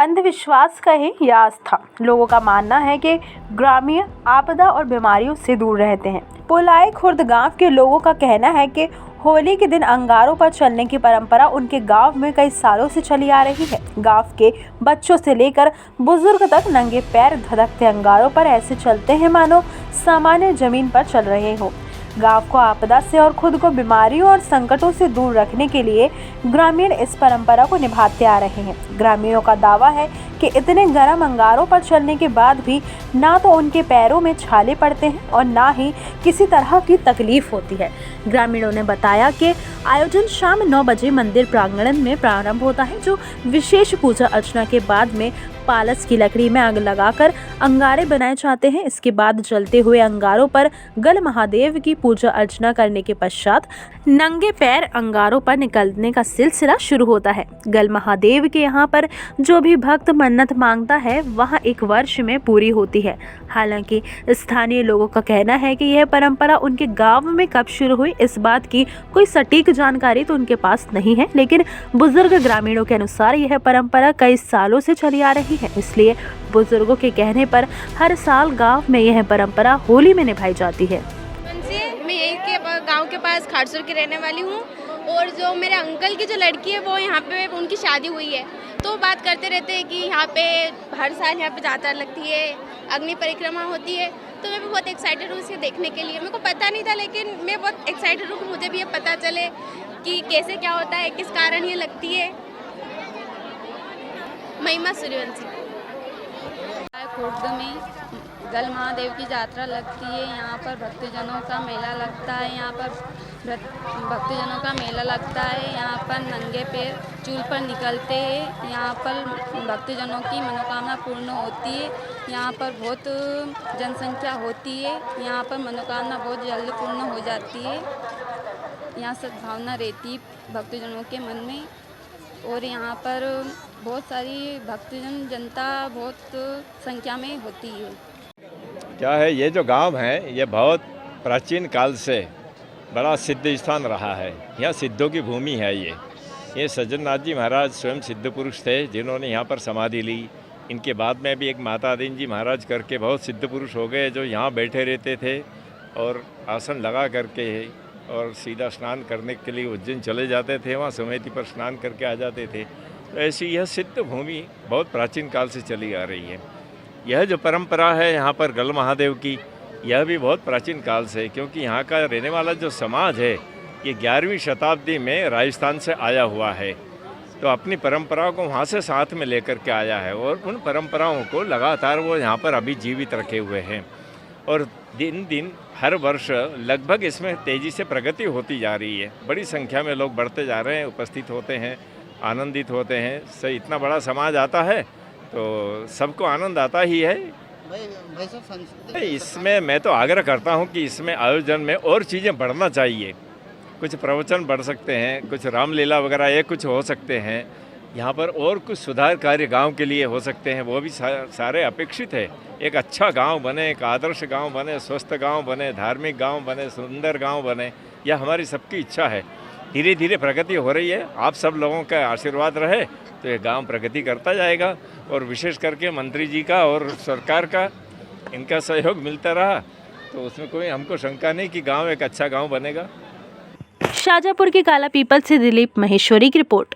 अंधविश्वास कहें या आस्था, लोगों का मानना है कि ग्रामीण आपदा और बीमारियों से दूर रहते हैं। पोलाई खुर्द गांव के लोगों का कहना है कि होली के दिन अंगारों पर चलने की परंपरा उनके गांव में कई सालों से चली आ रही है। गांव के बच्चों से लेकर बुजुर्ग तक नंगे पैर धधकते अंगारों पर ऐसे चलते हैं मानो सामान्य जमीन पर चल रहे हो। गांव को आपदा से और खुद को बीमारियों और संकटों से दूर रखने के लिए ग्रामीण इस परंपरा को निभाते आ रहे हैं। ग्रामीणों का दावा है कि इतने गर्म अंगारों पर चलने के बाद भी ना तो उनके पैरों में छाले पड़ते हैं और ना ही किसी तरह की तकलीफ होती है। ग्रामीणों ने बताया कि आयोजन शाम 9 बजे मंदिर प्रांगण में प्रारंभ होता है, जो विशेष पूजा अर्चना के बाद में पालस की लकड़ी में आग लगाकर अंगारे बनाए जाते हैं। इसके बाद जलते हुए अंगारों पर गल महादेव की पूजा अर्चना करने के पश्चात नंगे पैर अंगारों पर निकलने का सिलसिला शुरू होता है। गल महादेव के यहाँ पर जो भी भक्त मन्नत मांगता है वहाँ 1 वर्ष में पूरी होती है। हालांकि स्थानीय लोगों का कहना है कि यह परंपरा उनके गांव में कब शुरू हुई, इस बात की कोई सटीक जानकारी तो उनके पास नहीं है, लेकिन बुजुर्ग ग्रामीणों के अनुसार यह परंपरा कई सालों से चली आ रही है। इसलिए बुजुर्गों के कहने पर हर साल गांव में यह परंपरा होली में निभाई जाती है। मैं यही के गांव के पास खाटसुर की रहने वाली हूँ और जो मेरे अंकल की जो लड़की है वो यहाँ पे उनकी शादी हुई है, तो बात करते रहते हैं कि यहाँ पे हर साल यहाँ पे जात्रा लगती है, अग्नि परिक्रमा होती है। तो मैं भी बहुत एक्साइटेड हूँ इसे देखने के लिए। मेरे को पता नहीं था, लेकिन मैं बहुत एक्साइटेड हूँ कि मुझे भी ये पता चले कि कैसे क्या होता है, किस कारण ये लगती है। महिमा सूर्यवंशी। खुर्द में गल महादेव की यात्रा लगती है। यहाँ पर भक्तजनों का मेला लगता है। यहाँ पर नंगे पैर चूल पर निकलते हैं। यहाँ पर भक्तजनों की मनोकामना पूर्ण होती है। यहाँ पर बहुत जनसंख्या होती है। यहाँ पर मनोकामना बहुत जल्द पूर्ण हो जाती है। यहाँ सद्भावना रहती है भक्तजनों के मन में, और यहाँ पर बहुत सारी भक्तजन जनता बहुत संख्या में होती है। क्या है, ये जो गांव है ये बहुत प्राचीन काल से बड़ा सिद्ध स्थान रहा है। यहाँ सिद्धों की भूमि है। ये सज्जननाथ जी महाराज स्वयं सिद्ध पुरुष थे जिन्होंने यहाँ पर समाधि ली। इनके बाद में भी एक माता दीन जी महाराज करके बहुत सिद्ध पुरुष हो गए जो यहाँ बैठे रहते थे और आसन लगा करके और सीधा स्नान करने के लिए उज्जैन चले जाते थे। वहाँ समेती पर स्नान करके आ जाते थे। तो ऐसी यह सिद्ध भूमि बहुत प्राचीन काल से चली आ रही है। यह जो परंपरा है यहाँ पर गल महादेव की, यह भी बहुत प्राचीन काल से, क्योंकि यहाँ का रहने वाला जो समाज है ये 11वीं शताब्दी में राजस्थान से आया हुआ है। तो अपनी परंपरा को वहाँ से साथ में लेकर के आया है और उन परंपराओं को लगातार वो यहाँ पर अभी जीवित रखे हुए हैं। और दिन दिन हर वर्ष लगभग इसमें तेज़ी से प्रगति होती जा रही है। बड़ी संख्या में लोग बढ़ते जा रहे हैं, उपस्थित होते हैं, आनंदित होते हैं। सही, इतना बड़ा समाज आता है तो सबको आनंद आता ही है। इसमें मैं तो आग्रह करता हूं कि इसमें आयोजन में और चीज़ें बढ़ना चाहिए। कुछ प्रवचन बढ़ सकते हैं, कुछ रामलीला वगैरह ये कुछ हो सकते हैं। यहाँ पर और कुछ सुधार कार्य गांव के लिए हो सकते हैं, वो भी सारे अपेक्षित है। एक अच्छा गांव बने, एक आदर्श गांव बने, स्वस्थ गांव बने, धार्मिक गांव बने, सुंदर गांव बने, यह हमारी सबकी इच्छा है। धीरे धीरे प्रगति हो रही है। आप सब लोगों का आशीर्वाद रहे तो ये गांव प्रगति करता जाएगा, और विशेष करके मंत्री जी का और सरकार का इनका सहयोग मिलता रहा तो उसमें कोई हमको शंका नहीं कि गांव एक अच्छा गांव बनेगा। शाजापुर के काला पीपल से दिलीप महेश्वरी की रिपोर्ट।